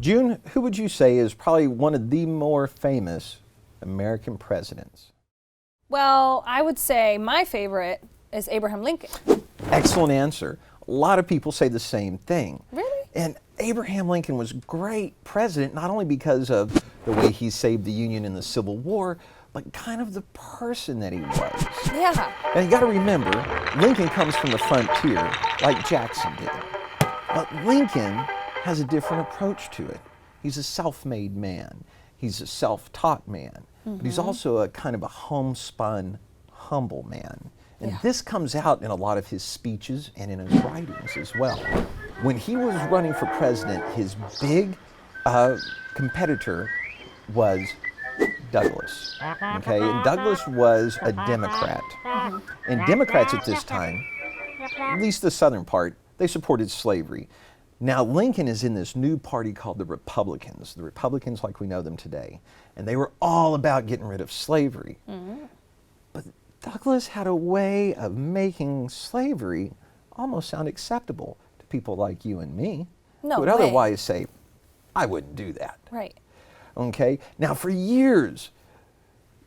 June, who would you say is probably one of the more famous American presidents? Well, I would say my favorite is Abraham Lincoln. Excellent answer. A lot of people say the same thing. Really? And Abraham Lincoln was a great president, not only because of the way he saved the Union in the Civil War, but kind of the person that he was. Yeah. And you got to remember, Lincoln comes from the frontier, like Jackson did. But Lincoln has a different approach to it. He's a self-made man. He's a self-taught man. But he's also a kind of a homespun, humble man. And this comes out in a lot of his speeches and in his writings as well. When he was running for president, his big competitor was Douglas. Okay, and Douglas was a Democrat. And Democrats at this time, at least the southern part, they supported slavery. Now Lincoln is in this new party called the Republicans like we know them today. And they were all about getting rid of slavery. But Douglas had a way of making slavery almost sound acceptable to people like you and me, No who would way. otherwise say, I wouldn't do that. Right. Okay? Now, for years,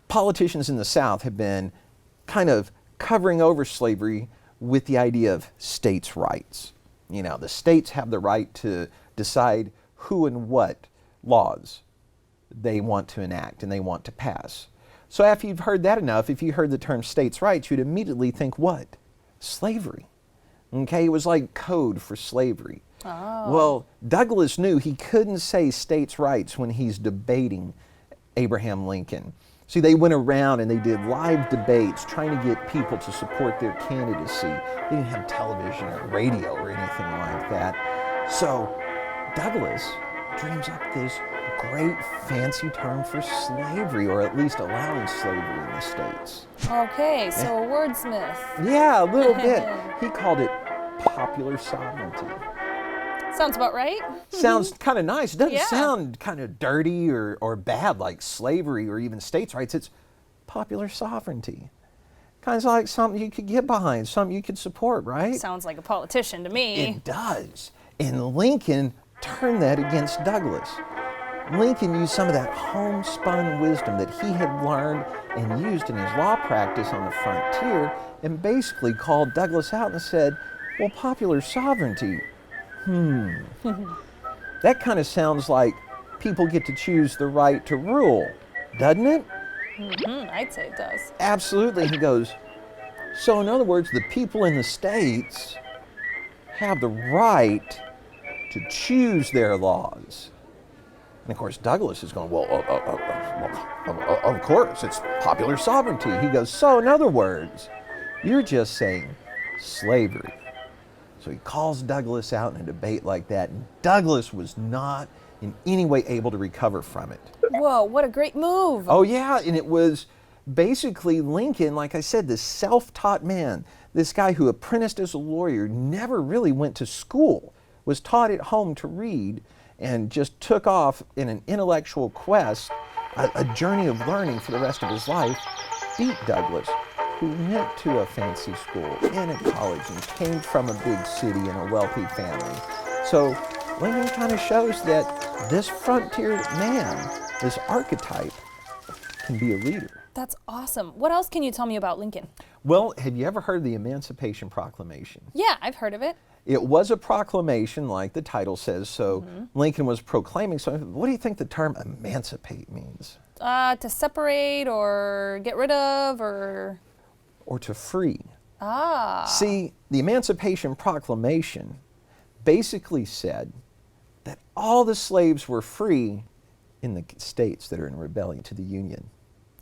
politicians in the South have been kind of covering over slavery with the idea of states' rights. You know, the states have the right to decide who and what laws they want to enact and they want to pass. So after you've heard that enough, if you heard the term states' rights, you'd immediately think what? Slavery. Okay? It was like code for slavery. Well, Douglas knew he couldn't say states' rights when he's debating Abraham Lincoln. See, they went around and they did live debates trying to get people to support their candidacy. They didn't have television or radio or anything like that. So Douglas dreams up this great fancy term for slavery, or at least allowing slavery in the States. Okay, so a wordsmith. Yeah, a little bit. He called it popular sovereignty. Sounds about right. Sounds kind of nice. It doesn't Yeah. sound kind of dirty or bad like slavery or even states' rights. It's popular sovereignty. Kind of like something you could get behind, something you could support, right? Sounds like a politician to me. It does. And Lincoln turned that against Douglas. Lincoln used some of that homespun wisdom that he had learned and used in his law practice on the frontier and basically called Douglas out and said, well, popular sovereignty, that kind of sounds like people get to choose the right to rule, doesn't it? I'd say it does. Absolutely. He goes, so in other words, the people in the states have the right to choose their laws. And of course, Douglas is going, well, of course, it's popular sovereignty. He goes, so in other words, you're just saying slavery. So he calls Douglas out in a debate like that, and Douglas was not in any way able to recover from it. Whoa, what a great move. Oh yeah, and it was basically Lincoln, like I said, this self-taught man, this guy who apprenticed as a lawyer, never really went to school, was taught at home to read, and just took off in an intellectual quest, a journey of learning for the rest of his life, beat Douglas, who went to a fancy school and a college and came from a big city and a wealthy family. So Lincoln kind of shows that this frontier man, this archetype, can be a leader. That's awesome. What else can you tell me about Lincoln? Well, have you ever heard of the Emancipation Proclamation? Yeah, I've heard of it. It was a proclamation, like the title says, so Lincoln was proclaiming something. What do you think the term emancipate means? To separate or get rid of or to free. Ah. See, the Emancipation Proclamation basically said that all the slaves were free in the states that are in rebellion to the Union.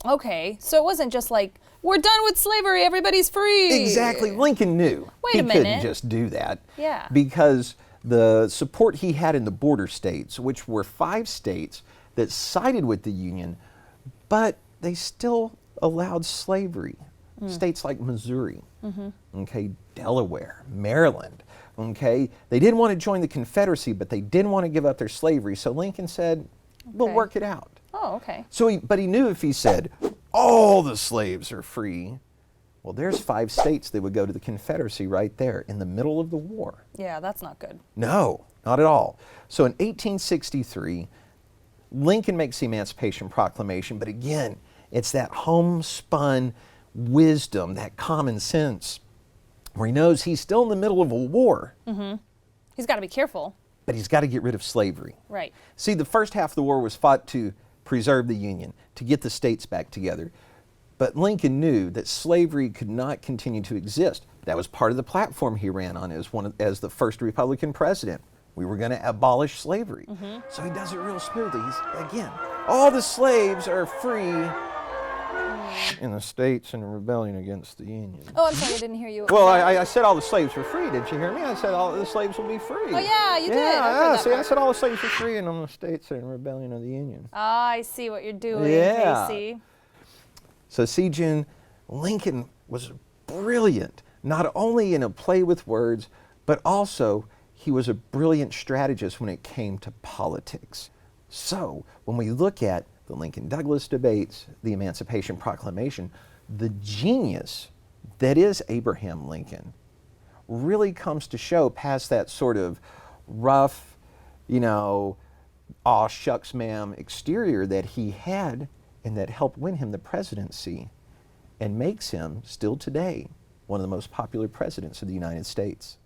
Okay, so it wasn't just like, we're done with slavery, everybody's free. Exactly. Lincoln knew Wait a he minute. couldn't just do that. Yeah. Because the support he had in the border states, which were 5 states that sided with the Union, but they still allowed slavery. States like Missouri, okay, Delaware, Maryland, okay. They didn't want to join the Confederacy, but they didn't want to give up their slavery. So Lincoln said, we'll Okay. work it out. Oh, okay. So but he knew if he said, all the slaves are free, well, there's 5 states that would go to the Confederacy right there in the middle of the war. Yeah, that's not good. No, Not at all. So in 1863, Lincoln makes the Emancipation Proclamation, but again, it's that homespun wisdom, that common sense, where he knows he's still in the middle of a war, He's got to be careful. but he's got to get rid of slavery. Right. See, the first half of the war was fought to preserve the Union, to get the states back together. But Lincoln knew that slavery could not continue to exist. That was part of the platform he ran on as the first Republican president. We were going to abolish slavery. So he does it real smoothly. Again, all the slaves are free in the states in rebellion against the Union. Oh, I'm sorry, I didn't hear you. Well, I said all the slaves were free. Didn't you hear me? I said all the slaves will be free. Oh, yeah, you did. I heard Yeah, that see, I part. said all the slaves were free and all the states are in rebellion of the Union. Ah, I see what you're doing, Yeah. Casey. So, see, June, Lincoln was brilliant, not only in a play with words, but also he was a brilliant strategist when it came to politics. So, when we look at the Lincoln-Douglas debates, the Emancipation Proclamation, the genius that is Abraham Lincoln really comes to show past that sort of rough, aw shucks ma'am exterior that he had and that helped win him the presidency and makes him, still today, one of the most popular presidents of the United States.